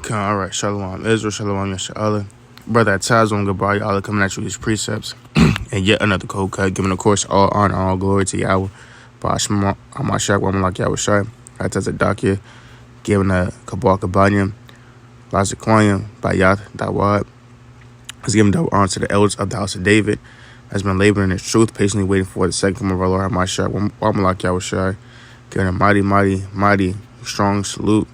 All right, Shalom Israel, Shalom Yasha. Brother at Tazon Gabar, y'all coming at you with these precepts. And yet another cold cut, giving, of course, all honor, all glory to Yahweh. WATCHMEN, Amashak, Wamalak Yahweh Shai. Atazaдаkia, giving a Kabal Kabanyam, Lazakwanyam, Bayat, Dawad. Has given double honor to the elders of the house of David. Has been laboring in his truth, patiently waiting for the second coming of our Lord Amashak, Wamalak Yahweh Shai. Giving a mighty, strong salute.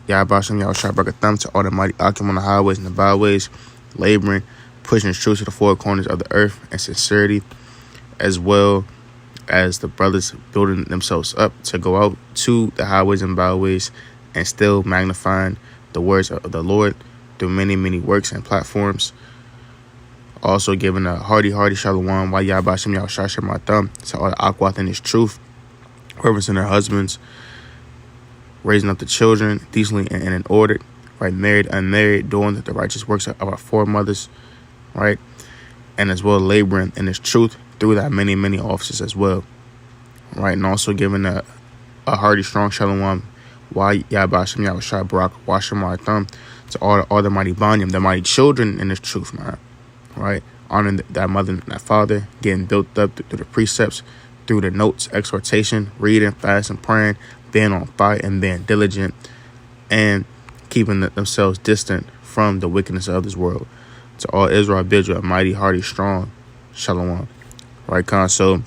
Yahbashim Yahushua Barakatham to all the mighty Akim on the highways and the byways, laboring, pushing his truth to the four corners of the earth and sincerity, as well as the brothers building themselves up to go out to the highways and byways and still magnifying the words of the Lord through many works and platforms. Also giving a hearty shalom while Yahbashim Yahushua Shematham to all the Akwath in his truth, reverencing their husbands, raising up the children decently and in order, right? Married, unmarried, doing the righteous works of our foremothers, right? And as well laboring in his truth through that many offices as well, right? And also giving a hearty, strong shalom, why Yahbashim Yahushua Barak Washem Thumb to all the mighty Banyam, the mighty children in his truth, man, right? Honoring that mother and that father, getting built up through the precepts, through the notes, exhortation, reading, fasting, praying, being on fire and being diligent, and keeping themselves distant from the wickedness of this world. To all Israel, I bid you a mighty, hearty, strong shalom. Right, Con? So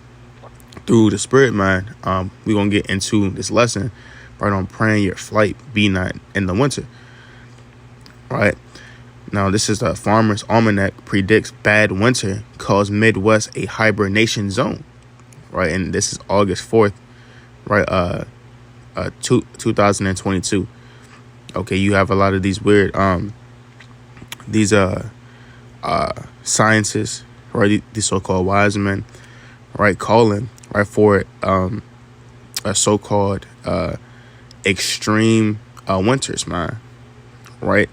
through the spirit, man, we're going to get into this lesson right on praying your flight be not in the winter. Right. Now, this is the Farmer's Almanac predicts bad winter, calls Midwest a hibernation zone. Right. And this is August 4th. Right. 2022. Okay, you have a lot of these weird scientists, right? These so-called wise men, right, calling right for a so-called extreme winters, man, right?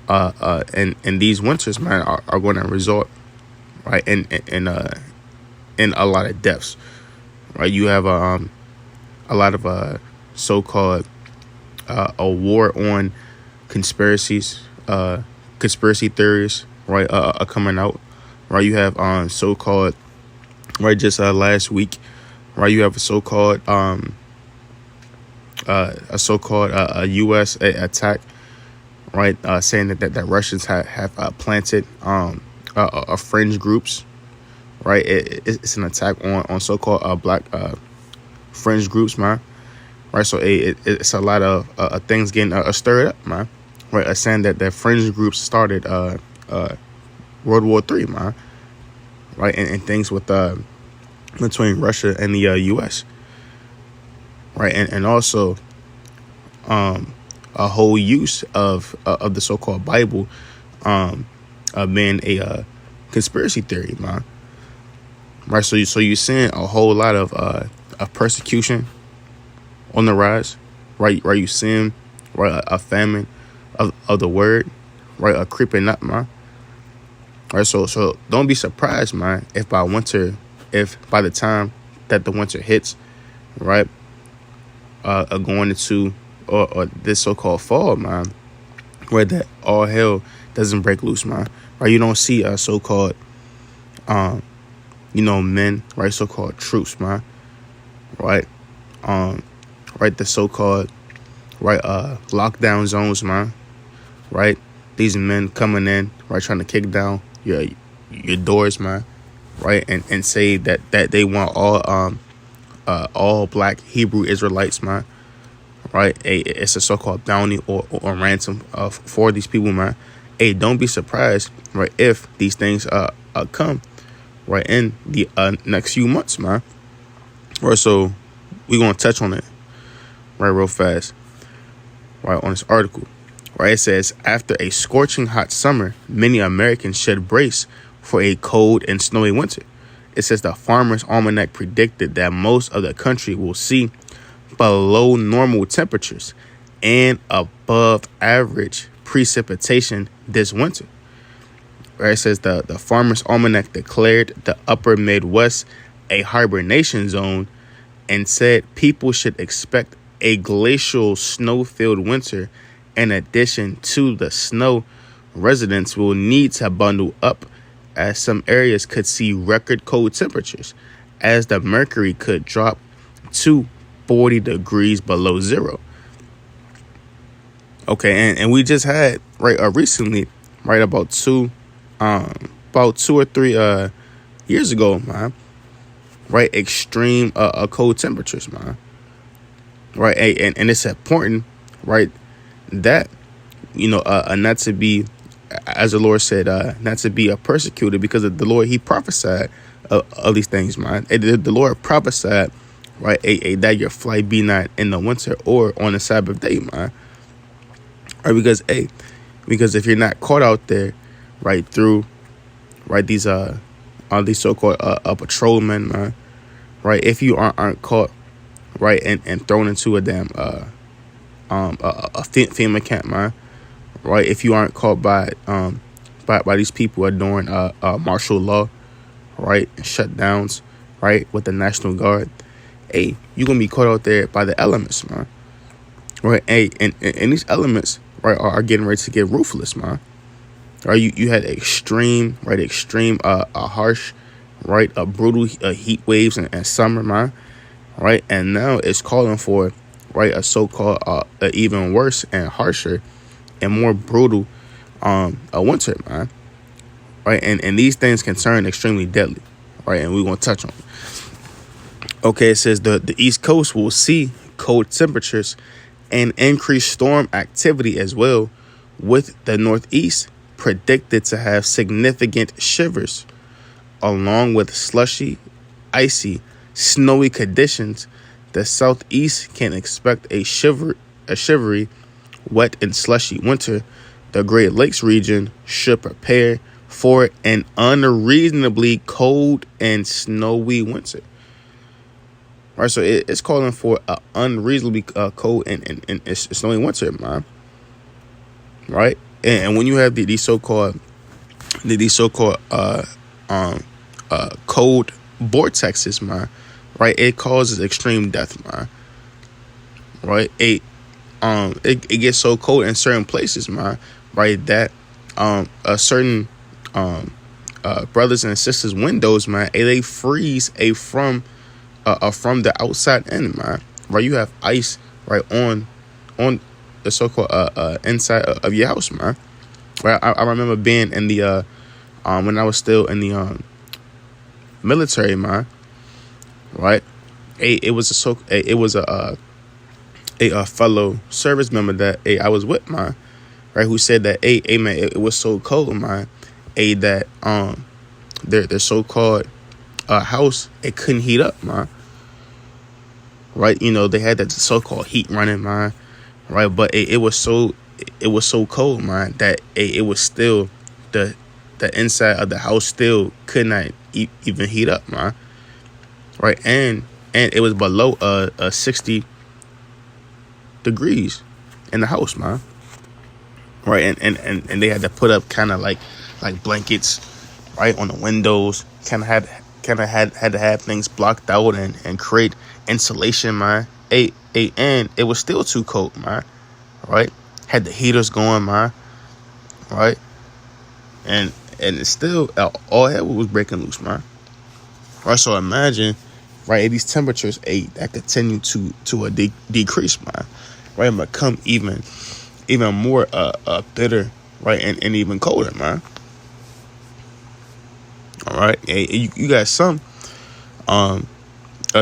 And these winters, man, are going to result right in a lot of deaths, right? You have a lot of so-called a war on conspiracy theories, right, are coming out, right? You have so-called, right, just last week, right, you have a so-called a U.S. attack, right, saying that Russians have planted fringe groups, right? It's an attack on so-called black fringe groups, man. Right, so it's a lot of things getting stirred up, man. Right, saying that the fringe groups started World War III, man. Right, and things with between Russia and the U.S. Right, and also a whole use of the so-called Bible being a conspiracy theory, man. Right, so you're seeing a whole lot of persecution on the rise, right? You seeing, right, a famine of the word, right, a creeping up, man. Right, so don't be surprised, man, if by the time that the winter hits, right, going into or this so-called fall, man, where that all hell doesn't break loose, man. Right, you don't see a so-called, men, right, so-called troops, man, right, right, the so-called, right, lockdown zones, man, right? These men coming in, right, trying to kick down your doors, man, right, and say that they want all black Hebrew Israelites, man, right? It's a so-called bounty or ransom for these people, man. Hey, don't be surprised, right, if these things come, right, in the next few months, man. Right, so we're gonna touch on it, right, real fast, right, on this article, right? It says, after a scorching hot summer, many Americans should brace for a cold and snowy winter. It says the Farmer's Almanac predicted that most of the country will see below normal temperatures and above average precipitation this winter. Right? It says the Farmer's Almanac declared the upper Midwest a hibernation zone and said people should expect a glacial snow-filled winter In addition to the snow, residents will need to bundle up, as some areas could see record cold temperatures, as the mercury could drop to 40 degrees below zero. Okay, and we just had recently, about two or three years ago, man, extreme cold temperatures, man, and it's important, that not to be, as the Lord said, not to be persecuted, because of the Lord, He prophesied of these things, man. The Lord prophesied, that your flight be not in the winter or on the Sabbath day, man. Because if you're not caught out there, through these so-called patrolmen, man, if you aren't caught, and thrown into a damn a FEMA camp, man, if you aren't caught by these people who are doing martial law, shutdowns, with the National Guard, hey, you're gonna be caught out there by the elements, man. Hey, and these elements, are getting ready to get ruthless, man. You had extreme, harsh, brutal heat waves and summer, man. And now it's calling for, a so-called even worse and harsher and more brutal a winter, man. And these things can turn extremely deadly, and we're gonna touch on it. Okay, it says the East Coast will see cold temperatures and increased storm activity as well, with the Northeast predicted to have significant shivers, along with slushy, icy, snowy conditions. The Southeast can expect a shivery, wet and slushy winter. The Great Lakes region should prepare for an unreasonably cold and snowy winter. So it's calling for an unreasonably cold and snowy winter, man. And when you have these so-called cold vortexes, man, it causes extreme death, man. It gets so cold in certain places, man, that a certain brothers and sisters' windows, man, they freeze from the outside in, man. You have ice on the so-called inside of your house, man. I remember being in the when I was still in the military, man. It was a fellow service member that I was with, man. Who said that man, it was so cold, man. That their so-called house, it couldn't heat up, man. They had that so-called heat running, man. But it was so cold, man, that it was still the inside of the house still could not even heat up, man. And it was below 60 degrees in the house, man. And they had to put up kind of like blankets, on the windows. Kind of had to have things blocked out and create insulation, man. And it was still too cold, man. Had the heaters going, man. And it's still all hell was breaking loose, man. So imagine, these temperatures that continue to a decrease, man. And become even more bitter, and even colder, man. All right, you got some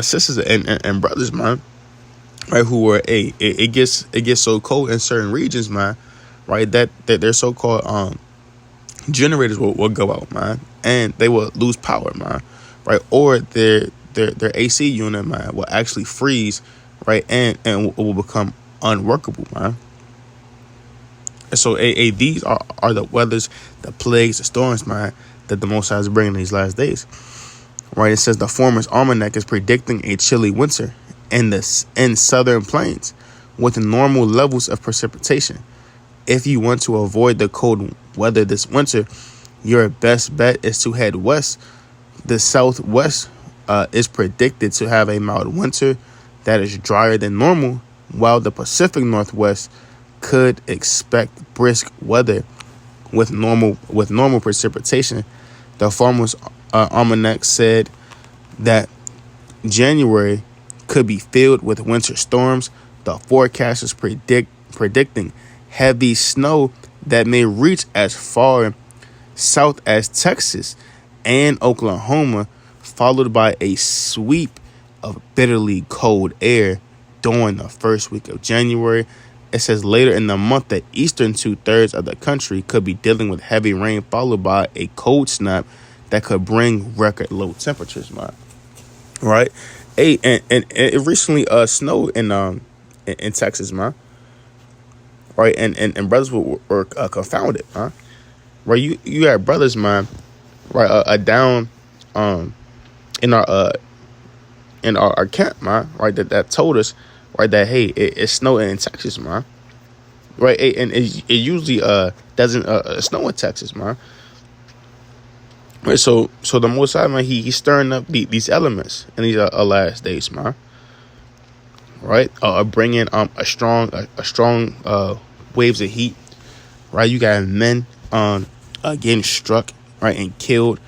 sisters and brothers, man, who were it gets so cold in certain regions, man, that their so-called generators will go out, man, and they will lose power, man, or their AC unit, man, will actually freeze, and will become unworkable, man. And so these are the weathers, the plagues, the storms, man, that the Most High is bringing these last days. It says the Foreman's Almanac is predicting a chilly winter in southern plains with normal levels of precipitation. If you want to avoid the cold weather this winter, your best bet is to head west. The Southwest is predicted to have a mild winter that is drier than normal, while the Pacific Northwest could expect brisk weather with normal precipitation. The Farmer's Almanac said that January could be filled with winter storms. The forecasters predicting heavy snow that may reach as far south as Texas and Oklahoma, followed by a sweep of bitterly cold air during the first week of January. It says later in the month, the eastern 2/3 of the country could be dealing with heavy rain, followed by a cold snap that could bring record low temperatures, man. Right? Hey, and it recently snowed in Texas, man. Right? And brothers were confounded, man. Right? You had brothers, man, right, down in our camp, man, right, that told us, right, that hey, it snowed in Texas, man. Right? And it usually doesn't snow in Texas, man. Right, so the Most High, man, he's stirring up these elements in these last days, man. Right, bringing a strong waves of heat. Right, you got men getting struck, right, and killed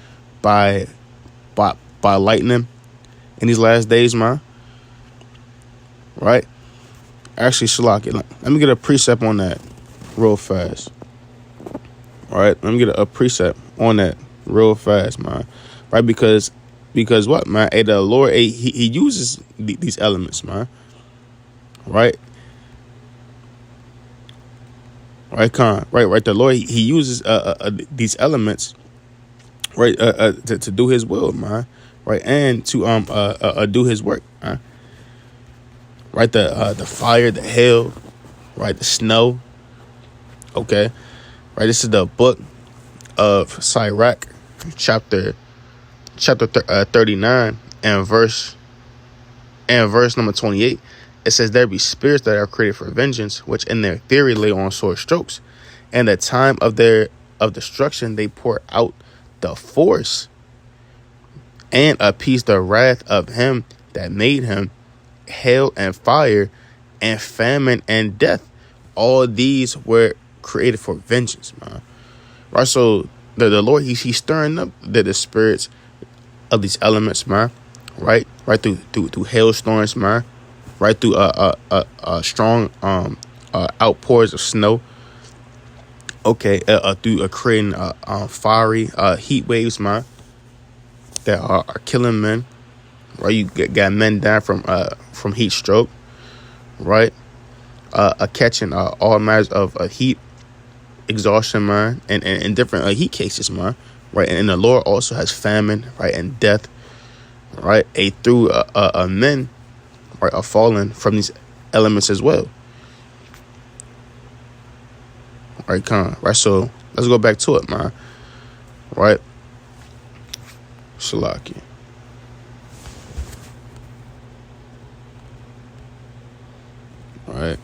by lightning in these last days, man. Right, actually, Shalaki, let me get a precept on that real fast. Right, let me get a precept on that real fast, man. Right, because what, man? Hey, the Lord, he uses these elements, man. Right, right, right. The Lord, he uses these elements, right, to do His will, man. Right, and to do His work, man. Right, the fire, the hail, right, the snow. Okay, right. This is the book of Sirach, chapter 39 and verse number 28. It says, there be spirits that are created for vengeance, which in their theory lay on sore strokes. And the time of destruction they pour out the force and appease the wrath of him that made him. Hail and fire and famine and death, all these were created for vengeance, man. Right, so the Lord, he's stirring up the spirits of these elements, man. Right through hailstorms, man. Right through strong outpours of snow. Okay, through creating fiery heat waves, man, that are killing men. Right, you got men dying from heat stroke. Right, catching all matters of heat exhaustion, man, and different heat cases, man. Right, and the Lord also has famine, right, and death. Right, through men, right, are falling from these elements as well. Right, right. So let's go back to it, man. Right, Shalaki. Right.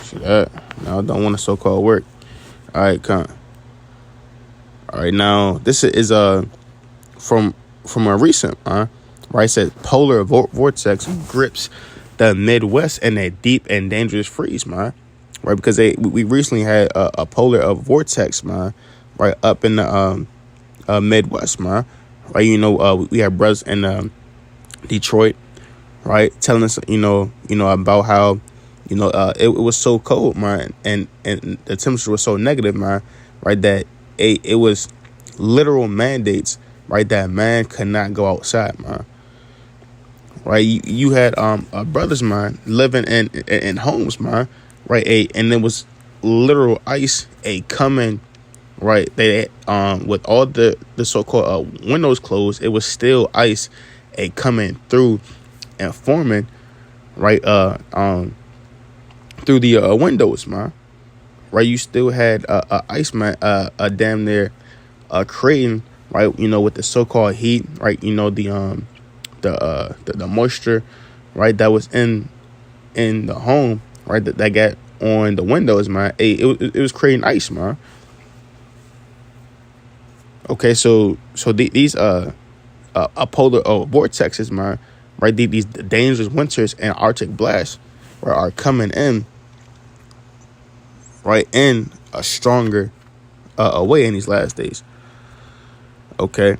See that? Now I don't want to so-called work. All right, All right, now this is from a recent, right? It said polar vortex grips the Midwest in a deep and dangerous freeze, man. Right, because we recently had a polar vortex, man. Right, up in the Midwest, man. Right, you know, we have brothers in Detroit, right, telling us, you know about how, it was so cold, man, and the temperature was so negative, man, right, that it was literal mandates, right, that man could not go outside, man. Right, you had brothers, man, living in homes, man, right, and it was literal ice coming, right. They with all the so-called windows closed, it was still ice coming through and forming, right, through the windows, man. Right, you still had ice, man, damn near creating, right, with the so-called heat, right, the moisture, right, that was in the home, right, that got on the windows, man. It was creating ice, man. Okay, so these polar vortexes, man, right, these dangerous winters and Arctic blasts, right, are coming in, right, in a stronger way in these last days. Okay.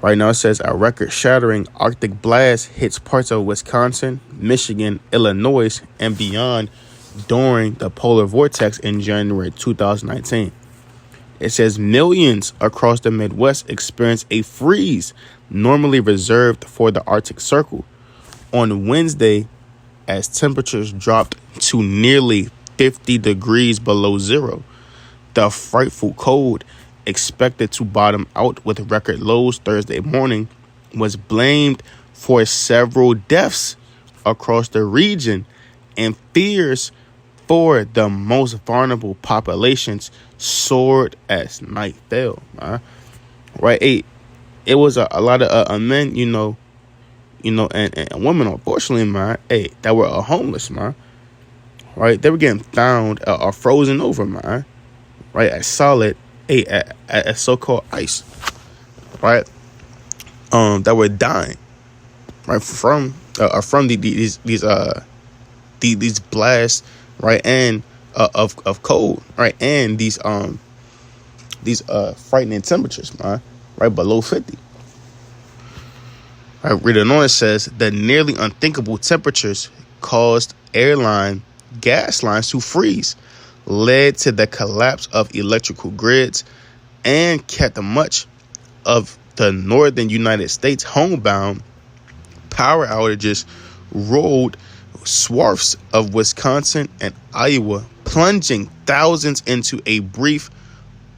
Right now it says a record-shattering Arctic blast hits parts of Wisconsin, Michigan, Illinois, and beyond during the polar vortex in January 2019. It says millions across the Midwest experienced a freeze normally reserved for the Arctic Circle on Wednesday as temperatures dropped to nearly 50 degrees below zero. The frightful cold, expected to bottom out with record lows Thursday morning, was blamed for several deaths across the region, and fears for the most vulnerable populations soared as night fell. Right, it was a lot of men, and women, unfortunately, man, that were homeless, man. Right, they were getting found frozen over, man. Right, as solid, as so-called ice, right? That were dying, right, from these blasts, right, and of cold, right, and these frightening temperatures, man, right, below 50. Right, reading on, it says the nearly unthinkable temperatures caused gas lines to freeze, led to the collapse of electrical grids, and kept much of the northern United States homebound. Power outages rolled swaths of Wisconsin and Iowa, plunging thousands into a brief,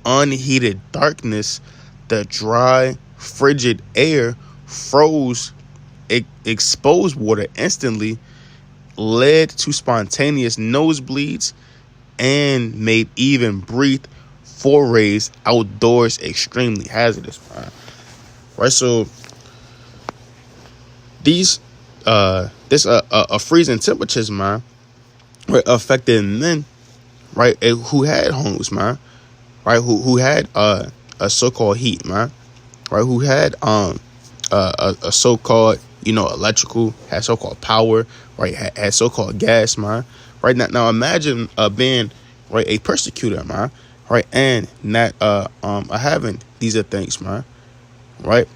unheated darkness. The dry, frigid air froze exposed water instantly, led to spontaneous nosebleeds, and made even brief forays outdoors extremely hazardous, man. Right, so these freezing temperatures, man, right, affected men, right, who had homes, man, right, who had a so-called heat, man, right, who had a so-called electrical, had so-called power, right, had so-called gas, man. Right, now imagine being, right, a persecutor, man, right, and not having these things, man, right.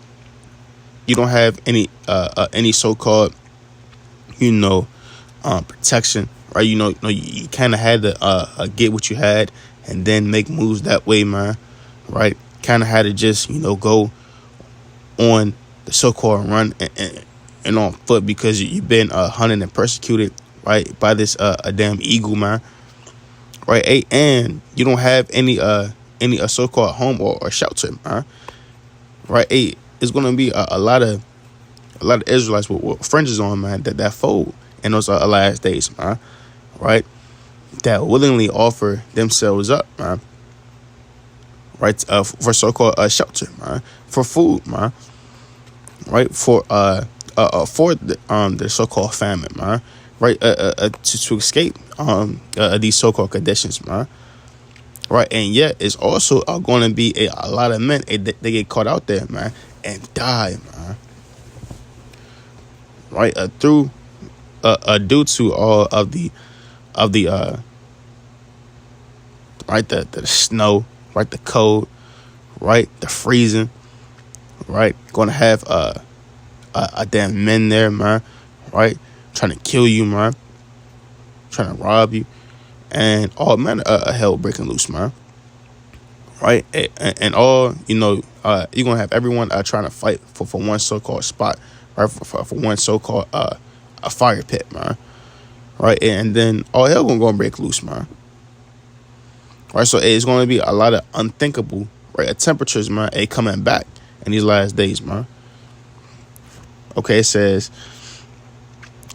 You don't have any so-called protection, right. You kind of had to get what you had and then make moves that way, man, right. Kind of had to just go on the so-called run and on foot because you've been hunted and persecuted, right, by this a damn eagle, man, right. And you don't have any so-called home or shelter, man, right. It's gonna be a lot of Israelites with fringes on, man, that fold in those last days, man, right, that willingly offer themselves up, man, right, for so-called shelter, man, for food, man, right, for the so-called famine, man, right, to escape these so-called conditions, man, right. And yet it's also going to be a lot of men they get caught out there, man, and die, man, right, through due to all of the right, the snow, right, the cold, right, the freezing, right. Going to have a damn men there, man, right, trying to kill you, man, trying to rob you, and all manner of hell breaking loose, man, right. And all you're gonna have everyone trying to fight for one so-called spot, right, for one so-called a fire pit, man, right. And then all hell gonna break loose, man, right. So it's gonna be a lot of unthinkable, right, temperatures, man, coming back in these last days, man. Okay, it says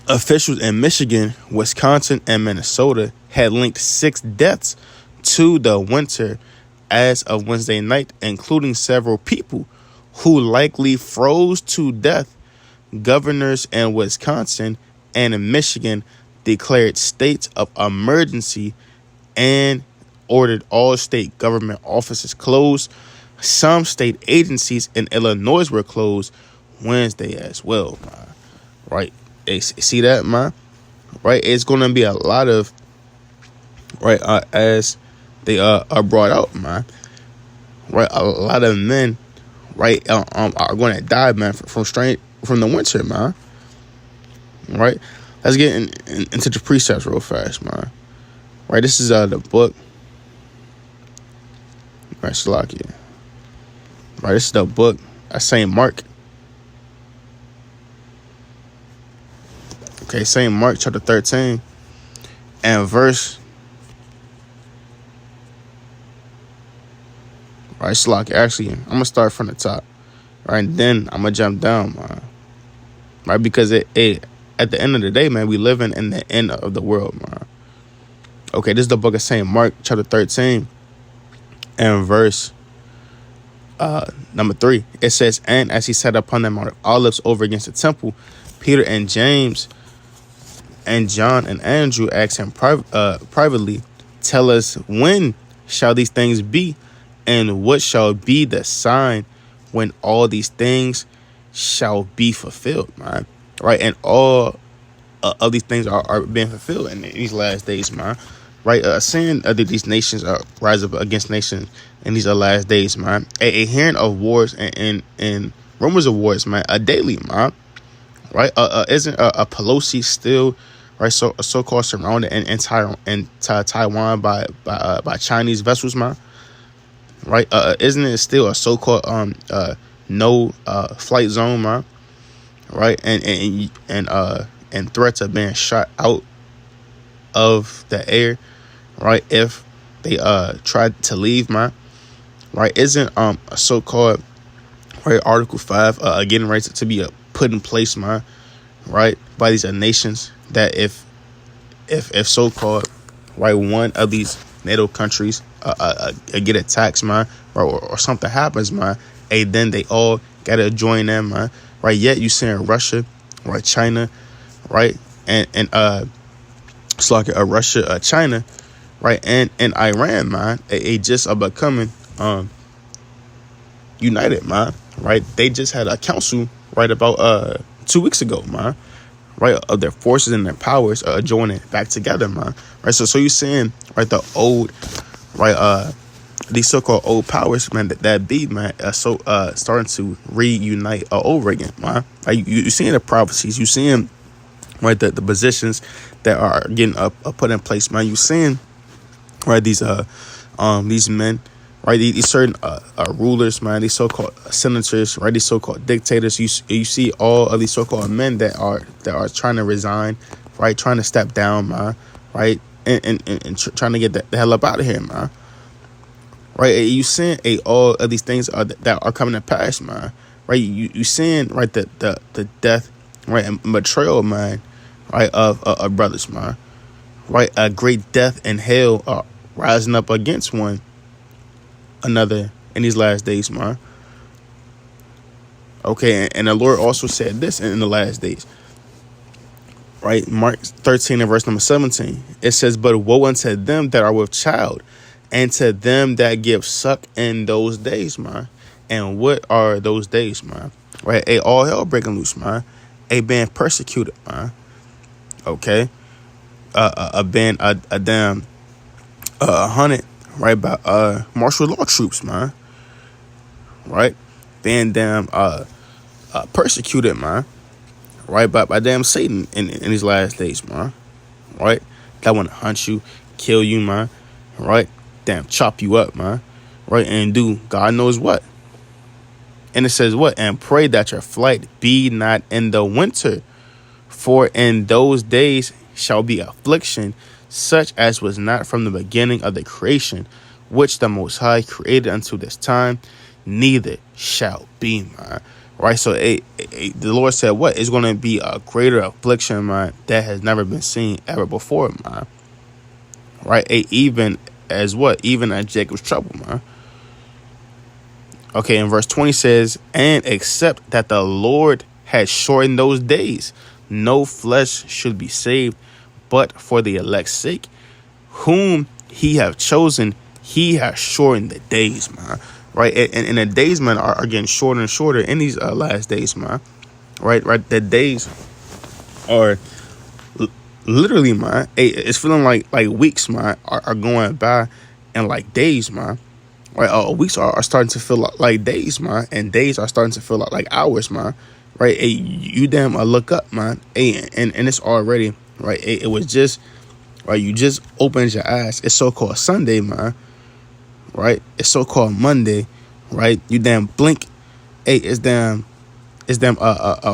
officials in Michigan, Wisconsin, and Minnesota had linked 6 deaths to the winter as of Wednesday night, including several people who likely froze to death. Governors in Wisconsin and in Michigan declared states of emergency and ordered all state government offices closed. Some state agencies in Illinois were closed Wednesday as well, man. Right? See that, man? right? It's going to be a lot of, right, as they are brought out, man. Right, a lot of men, right, are going to die, man, from the winter, man. Right, let's get into the precepts real fast, man. Right, this is the book. Right, Shalakia. Right, this is the book of Saint Mark. Okay, Saint Mark chapter 13 and verse. Right, Shalakia. Actually, I'm gonna start from the top. Right, and then I'm gonna jump down, man. Right, because it at the end of the day, man, we living in the end of the world, man. Okay, this is the book of Saint Mark chapter 13 and verse number 3. It says, and as he sat upon the Mount of Olives over against the temple, Peter and James and John and Andrew asked him privately, tell us, when shall these things be, and what shall be the sign when all these things shall be fulfilled, man? Right, and all of these things are being fulfilled in these last days, man. Right, seeing these nations rise up against nations in these last days, man. A hearing of wars and rumors of wars, man, daily, man. Right, isn't Pelosi still, right, so-called surrounded in Taiwan by Chinese vessels, man? Right, isn't it still a so-called no flight zone, man? Right, and threats of being shot out of the air, right, if they tried to leave, man. Right, isn't a so-called, right, Article 5 getting ready to be put in place, man, right, by these nations, that if so-called, right, one of these NATO countries get attacked, man, or something happens, man, then they all gotta join them, man. Right, yet you seeing Russia, right, China, right, and it's like Russia, China, right, and Iran, man, just becoming united, man. Right, they just had a council, right, about 2 weeks ago, man. Right, of their forces and their powers joining back together, man. Right, so you seeing, right, the old, right, these so-called old powers, man, that be, man, so starting to reunite over again, man. Like, you seeing the prophecies, you seeing, right, the positions that are getting put in place, man. You seeing, right, these men, right, these certain rulers, man, these so-called senators, right, these so-called dictators. You see all of these so-called men that are trying to resign, right, trying to step down, man, right, and trying to get the hell up out of here, man. Right, you seeing all of these things that are coming to pass, man. Right, you seeing, right, the death, right, and betrayal, man, right, of brothers, man. Right, a great death and hell rising up against one another in these last days, man. Okay, and the Lord also said this in the last days. Right, Mark 13 and verse number 17. It says, but woe unto them that are with child, and to them that give suck in those days, man. And what are those days, man? Right, all hell breaking loose, man. Being persecuted, man. Okay, being a damn hunted, right, by martial law troops, man. Right, being damn persecuted, man. Right, by damn Satan in these last days, man. Right, that want to hunt you, kill you, man. Right, damn, chop you up, man. Right, and do God knows what. And it says what? And pray that your flight be not in the winter, for in those days shall be affliction, such as was not from the beginning of the creation, which the Most High created unto this time, neither shall be, man. Right, so the Lord said what? It's going to be a greater affliction, man, that has never been seen ever before, man. Right, even as what? Even as Jacob's trouble, man. Okay, and verse 20 says, and except that the Lord had shortened those days, no flesh should be saved, but for the elect's sake, whom he have chosen, he has shortened the days, man. Right, and the days, man, are getting shorter and shorter in these last days, man. Right, the days are literally, man, it's feeling like weeks, man, are going by, and like days, man. Right, weeks are starting to feel like days, man, and days are starting to feel like hours, man. Right, you damn look up, man. And it's already right. It was just right. You just opened your eyes. It's so-called Sunday, man. Right, it's so-called Monday. Right, you damn blink. It's damn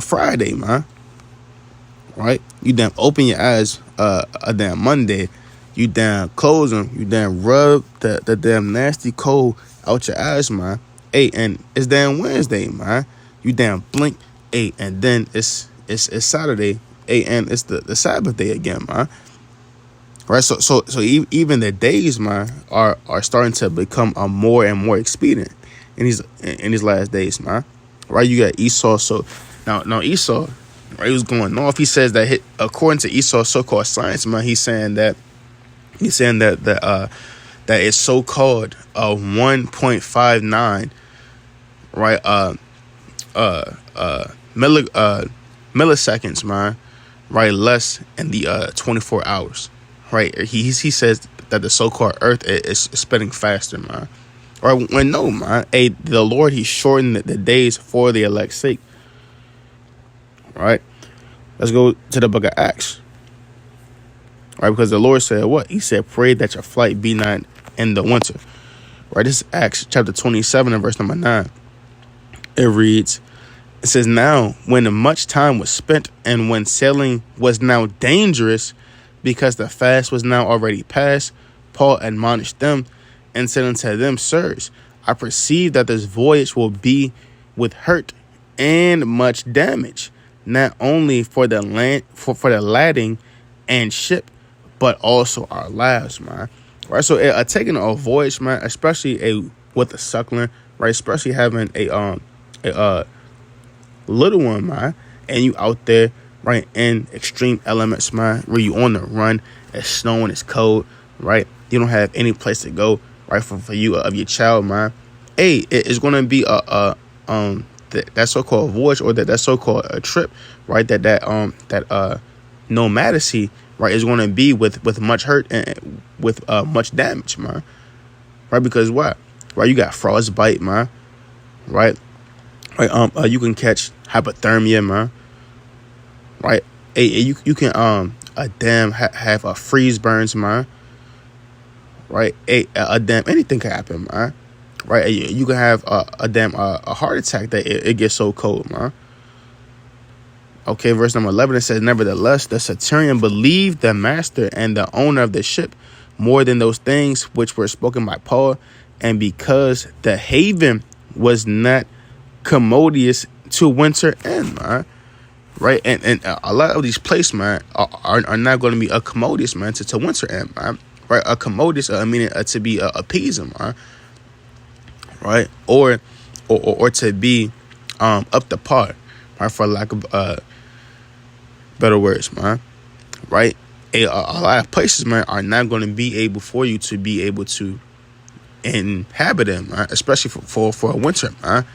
Friday, man. Right, you damn open your eyes a damn Monday. You damn close them. You damn rub the damn nasty cold out your eyes, man. And it's damn Wednesday, man. You damn blink, and then it's Saturday, and it's the Sabbath day again, man. Right, so even the days, man, are starting to become more and more expedient in these last days, man. Right, you got Esau. So now Esau, right, he was going off. He says that according to Esau's so-called science, man, he's saying that that it's so-called 1.59, right, milliseconds, man, right, less in the 24 hours, right. He says that the so-called Earth is spinning faster, man. Right, when no, man, the Lord, he shortened the days for the elect's sake. Right, let's go to the book of Acts. Right, because the Lord said what? He said, pray that your flight be not in the winter. Right, this is Acts chapter 27 and verse number 9. It reads, it says, now when much time was spent and when sailing was now dangerous because the fast was now already past, Paul admonished them and said unto them, sirs, I perceive that this voyage will be with hurt and much damage, not only for the land, for the lading and ship, but also our lives, man. Right, so taking a voyage, man, especially with a suckling, right, especially having a little one, man, and you out there, right, in extreme elements, man, where you on the run, it's snowing, it's cold, right, you don't have any place to go, right, for you of your child, man. It's gonna be that so-called voyage, or that so-called a trip, right, that nomadacy, right, is going to be with much hurt and with much damage, man. Right, because what? Right, you got frostbite, man. Right, you can catch hypothermia, man. Right, you can have a freeze burns, man. Right, a damn anything can happen, man. Right, you can have a heart attack that it gets so cold, man. Okay, verse number 11, it says, nevertheless, the centurion believed the master and the owner of the ship more than those things which were spoken by Paul, and because the haven was not commodious to winter in, man. Right, and a lot of these places, man, are not going to be a commodious, man, to winter in, man. Right, a commodious, meaning to be appeasing, man. Right, or to be up to par, right, for lack of better words, man. Right, a lot of places, man, are not going to be able for you to be able to inhabit them, man, especially for a winter, man.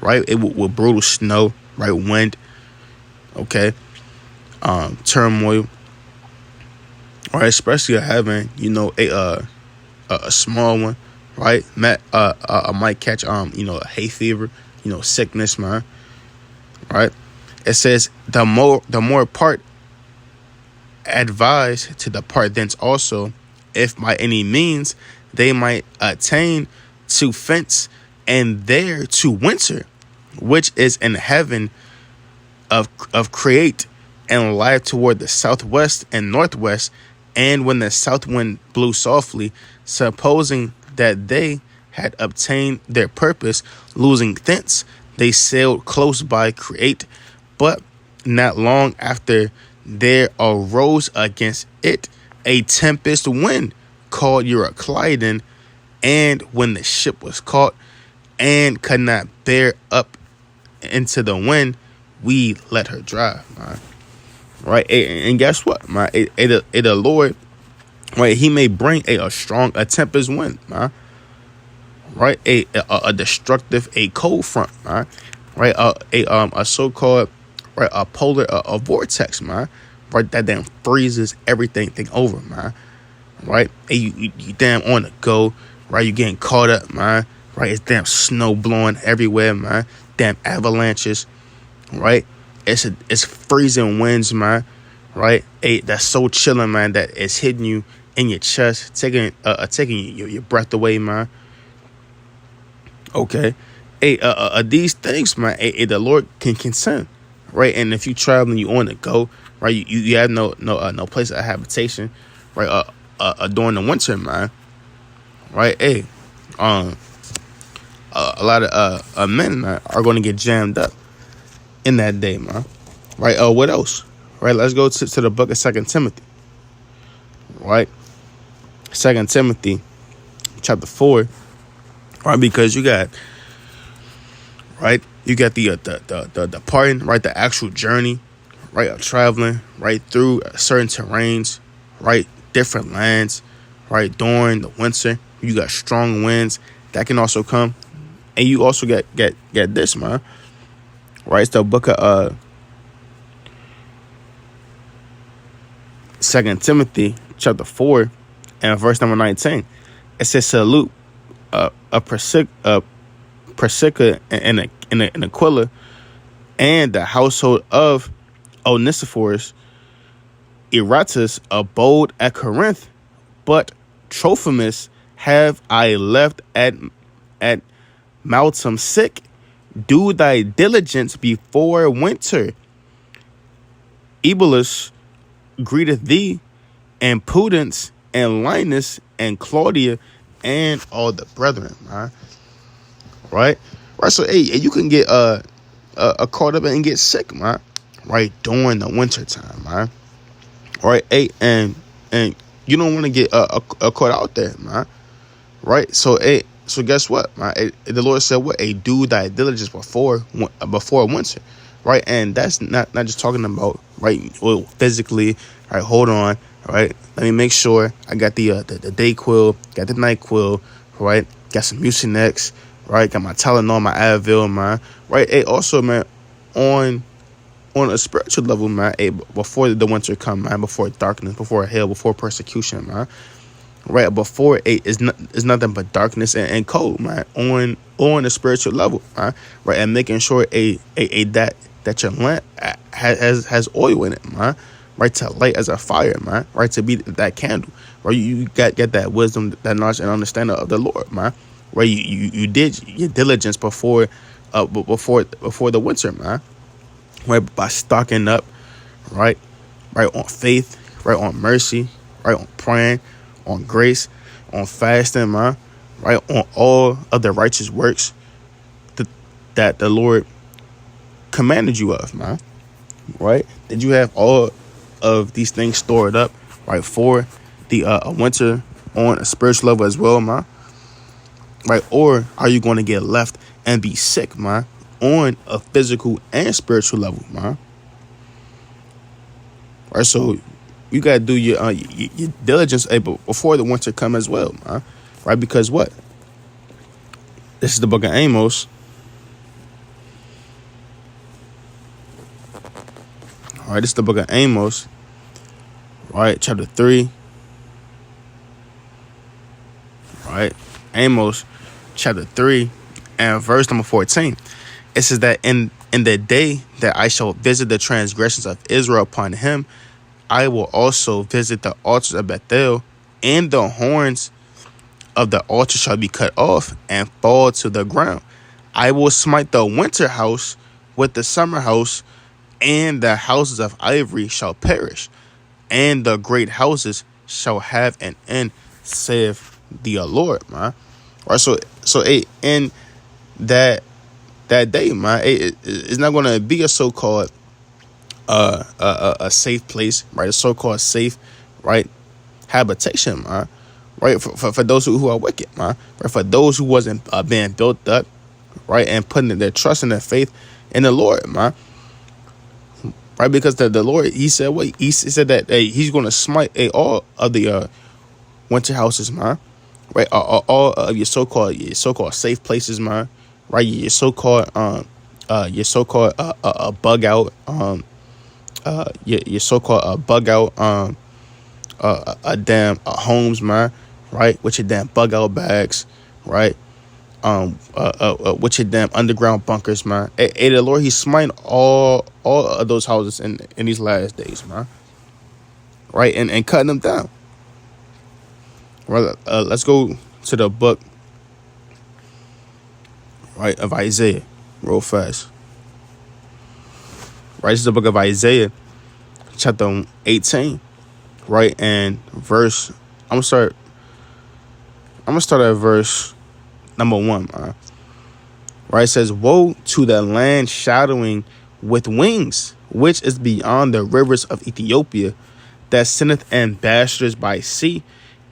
Right, it with brutal snow, right, wind, okay, turmoil, right, especially having, you know, a small one, right, might catch a hay fever, sickness, man. Right, it says the more part advised to depart thence also, if by any means they might attain to fence and there to winter, which is in heaven of create and lie toward the southwest and northwest. And when the south wind blew softly, supposing that they had obtained their purpose, losing thence, they sailed close by Crete, but not long after there arose against it a tempest wind called Euroclydon, and when the ship was caught and could not bear up into the wind, we let her drive, man. Right, and guess what, man? The Lord, right, he may bring a strong tempest wind, man. Right, a destructive, a cold front, man. Right, a so-called, right, a polar, a vortex, man. right? That damn freezes everything over, man. Right? And you damn on the go, right? You getting caught up, man. Right? It's damn snow blowing everywhere, man. Damn avalanches, right? It's freezing winds, man. Right? That's so chilling, man, that it's hitting you in your chest, taking your breath away, man. Okay. These things, man, the Lord can send, right? And if you traveling, you on the go, right? You have no place of habitation, right? During the winter, man, right? A lot of men, man, are going to get jammed up in that day, man, right? What else, right? Let's go to the book of 2 Timothy, right? 2 Timothy, chapter 4, right? Because you got. Right, you got the parting, right, the actual journey, right, of traveling, right, through certain terrains, right, different lands, right, during the winter. You got strong winds that can also come, and you also get this, man, right? It's the book of 2 Timothy chapter 4 and verse number 19. It says, "Salute Priscilla and Aquila, and the household of Onesiphorus. Eratus abode at Corinth, but Trophimus have I left at Maltum sick. Do thy diligence before winter. Eubulus greeteth thee, and Prudence, and Linus, and Claudia, and all the brethren." Right? So you can get caught up and get sick, man. Right, during the winter time, man. Right, and you don't want to get caught out there, man. Right, so guess what, man? The Lord said, "What? Do thy diligence before winter." Right, and that's not just talking about, right, well, physically. Right, hold on. Right, let me make sure I got the Dayquil, got the NyQuil, right, got some Mucinex. Right, got my Tylenol, my Advil, man. Right, also, man, on a spiritual level, man. Before the winter come, man. Before darkness, before hell, before persecution, man. Right, before is nothing but darkness and cold, man. On a spiritual level, man. Right, and making sure that your lamp has oil in it, man. Right, to light as a fire, man. Right, to be that candle. Right, you got that wisdom, that knowledge, and understanding of the Lord, man. Right, you did your diligence before the winter, man. Right, by stocking up, right on faith, right on mercy, right on praying, on grace, on fasting, man. Right, on all of the righteous works that the Lord commanded you of, man. Right, did you have all of these things stored up, right, for the winter on a spiritual level as well, man? Right, or are you going to get left and be sick, man, on a physical and spiritual level, man? Right, so you gotta do your diligence before the winter come as well, man. Right, because what? This is the book of Amos. All right, this is the book of Amos. Right, chapter 3. Right, Amos chapter 3 and verse number 14. It says that in the day that I shall visit the transgressions of Israel upon him, I will also visit the altars of Bethel, and the horns of the altar shall be cut off and fall to the ground. I will smite the winter house with the summer house, and the houses of ivory shall perish, and the great houses shall have an end, saith the Lord, man. Right, so in that day, man, it's not gonna be a so-called a safe place, right? A so-called safe, right, habitation, man. Right, for those who are wicked, man. Right, for those who wasn't being built up, right, and putting their trust and their faith in the Lord, man. Right, because the Lord, he said what? He said that he's gonna smite all of the winter houses, man. Right, all of your so-called safe places, man. Right, your so-called bug out your so-called bug out damn homes, man, right? With your damn bug out bags, right? With your damn underground bunkers, man. Hey, the Lord, He's smiting all of those houses in these last days, man. Right, and cutting them down. Right, let's go to the book, right, of Isaiah, real fast. Right, this is the book of Isaiah, chapter 18, right, and verse. I'm gonna start at verse number 1, man. Right, it says, "Woe to the land shadowing with wings, which is beyond the rivers of Ethiopia, that sendeth ambassadors by sea,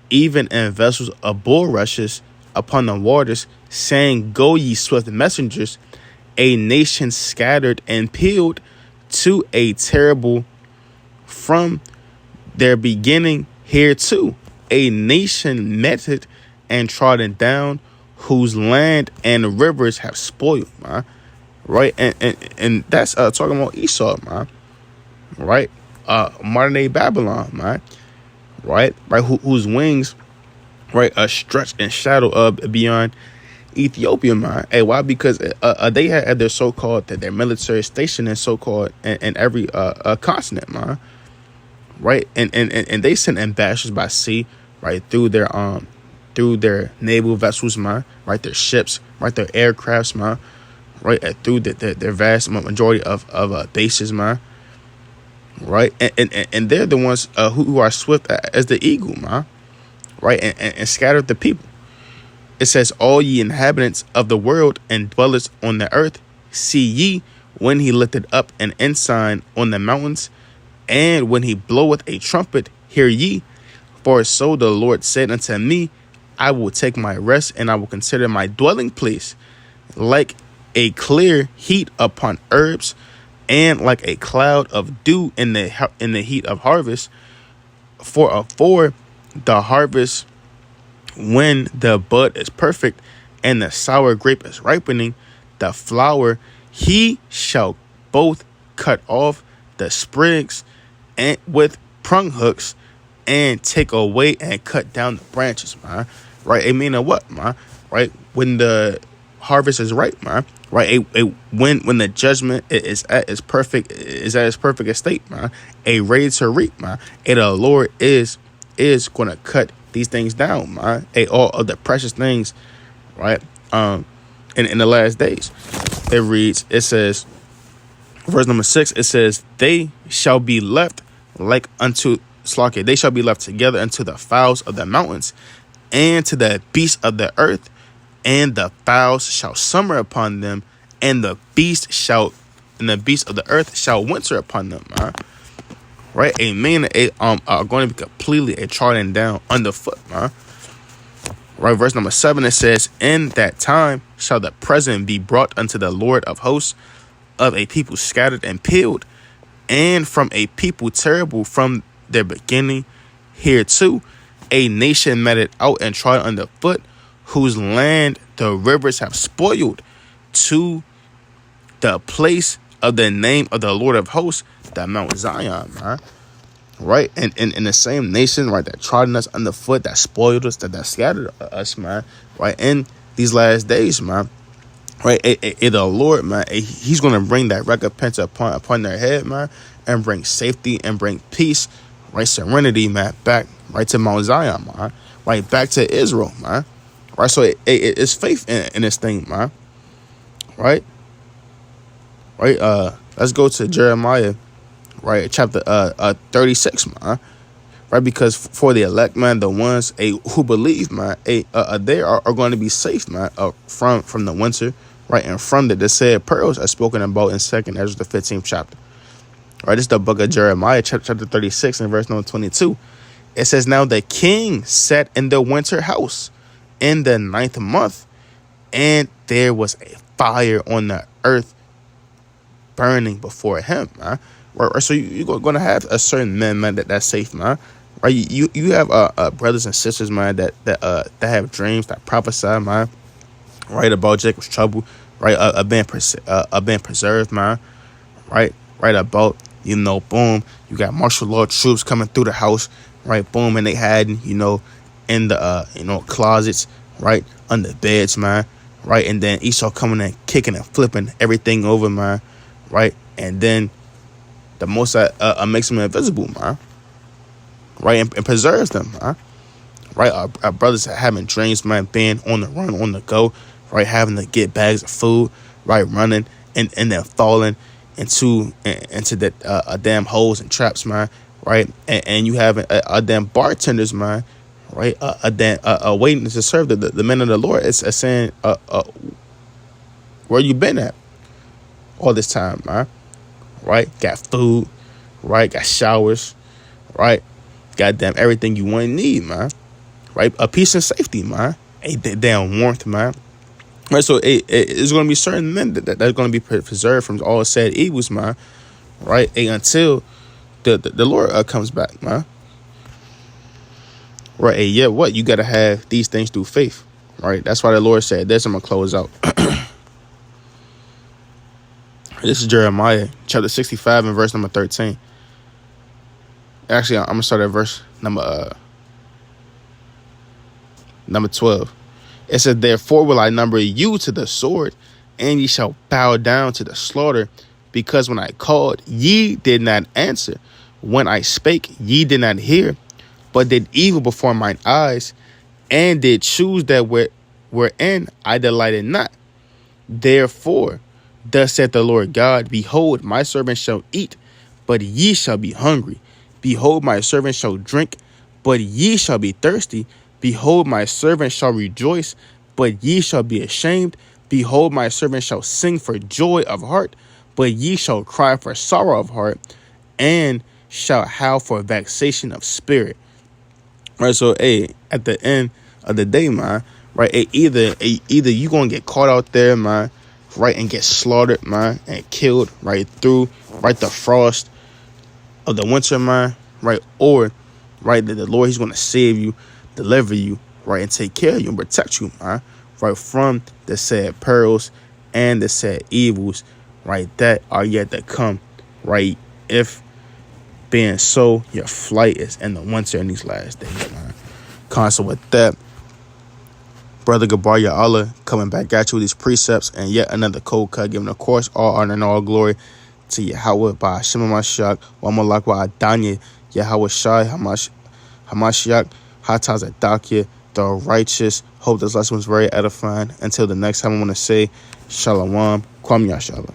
even in vessels of bulrushes upon the waters, saying, Go ye swift messengers, a nation scattered and peeled to a terrible from their beginning hereto, a nation meted and trodden down, whose land and rivers have spoiled," man. Right, and that's talking about Esau, man. Right, modern day Babylon, man. Right, whose wings, right, are stretched and shadow beyond Ethiopia, man. Hey, why? Because they had their so-called their military station in so-called in every continent, man. Right, and they sent ambassadors by sea, right, through their naval vessels, man. Right, their ships, right, their aircrafts, man. Right, through their vast majority of bases, man. Right, and they're the ones who are swift as the eagle, man. Right, and scattered the people. It says, "All ye inhabitants of the world and dwellers on the earth, see ye when he lifted up an ensign on the mountains, and when he bloweth a trumpet, hear ye. For so the Lord said unto me, I will take my rest, and I will consider my dwelling place like a clear heat upon herbs, and like a cloud of dew in the heat of harvest. For the harvest, when the bud is perfect, and the sour grape is ripening, the flower, he shall both cut off the sprigs and with prong hooks, and take away and cut down the branches," man. Right, it meaning what, man? Right, when the harvest is ripe, man. Right, when the judgment is at its perfect estate, man. A ready to reap, man. And the Lord is gonna cut these things down, man. All of the precious things, right? In the last days, it says, verse number 6, it says, "They shall be left like unto Slakia. They shall be left together unto the fowls of the mountains, and to the beasts of the earth, and the fowls shall summer upon them, and the beasts of the earth shall winter upon them," man. Right, amen. Are going to be completely trodden down underfoot, man. Right, verse number 7, it says, "In that time shall the present be brought unto the Lord of hosts, of a people scattered and peeled, and from a people terrible from their beginning hereto, a nation meted out and trodden underfoot, whose land the rivers have spoiled, to the place of the name of the Lord of hosts, the Mount Zion," man. Right, and in the same nation, right, that trodden us underfoot, that spoiled us, that scattered us, man. Right, in these last days, man. Right, the Lord, man, He's gonna bring that recompense upon their head, man, and bring safety and bring peace, right, serenity, man, back right to Mount Zion, man, right, back to Israel, man. Right, so it's faith in this thing, man. Right, let's go to Jeremiah, right, chapter 36, man. Right, because for the elect, man, the ones who believe, man, they are going to be safe, man, from the winter, right, and from the said perils as spoken about in 2nd Ezra, the 15th chapter. Right, this is the book of Jeremiah, chapter 36, and verse number 22. It says, "Now the king sat in the winter house in the 9th month, and there was a fire on the earth burning before him," man. Right, so you're going to have a certain man, that's safe, man. Right, you have brothers and sisters, man, that have dreams, that prophesy, man. Right, about Jacob's trouble, right, being preserved, man. Right, about Boom, you got martial law troops coming through the house, right? Boom, and they hiding, in the closets, right, under beds, man, right? And then Esau coming in, kicking and flipping everything over, man, right? And then the Most High makes them invisible, man, right, and preserves them, man, right? Our brothers are having dreams, man, being on the run, on the go, right, having to get bags of food, right, running and then falling into that damn holes and traps, man, right? And you have a damn bartenders, man, right? Waiting to serve the men of the Lord. It's saying, where you been at all this time, man? Right? Got food, right? Got showers, right? Goddamn everything you want and need, man. Right? A peace and safety, man. A damn warmth, man. Right, so it's going to be certain men that are going to be preserved from all said evils, man. Right, until the Lord comes back, man. Right, yeah, what you got to have these things through faith. Right, that's why the Lord said this. I'm gonna close out. This is Jeremiah chapter 65 and verse number 13. Actually, I'm gonna start at verse number 12. It said, therefore will I number you to the sword, and ye shall bow down to the slaughter, because when I called, ye did not answer. When I spake, ye did not hear, but did evil before mine eyes, and did choose that wherein I delighted not. Therefore, thus saith the Lord God, behold, my servant shall eat, but ye shall be hungry. Behold, my servant shall drink, but ye shall be thirsty. Behold, my servant shall rejoice, but ye shall be ashamed. Behold, my servant shall sing for joy of heart, but ye shall cry for sorrow of heart, and shall howl for vexation of spirit. Right, so at the end of the day, man, right, either you gonna get caught out there, man, right, and get slaughtered, man, and killed right through, right, the frost of the winter, man, right, or right, that the Lord, he's gonna save you, deliver you, right, and take care of you and protect you, man, right, from the said perils and the said evils, right, that are yet to come, right, if being so your flight is in the winter in these last days, man. Constant with that, Brother Gabar Allah coming back at you with these precepts and yet another cold cut, giving of course all honor and all glory to Yahweh by Hashem Mashiach, wa Malak wa Adanya, Yahweh Shai Hamashiach, Hatazadakia, the righteous. Hope this lesson was very edifying. Until the next time, I want to say Shalom, Kwam Yashala.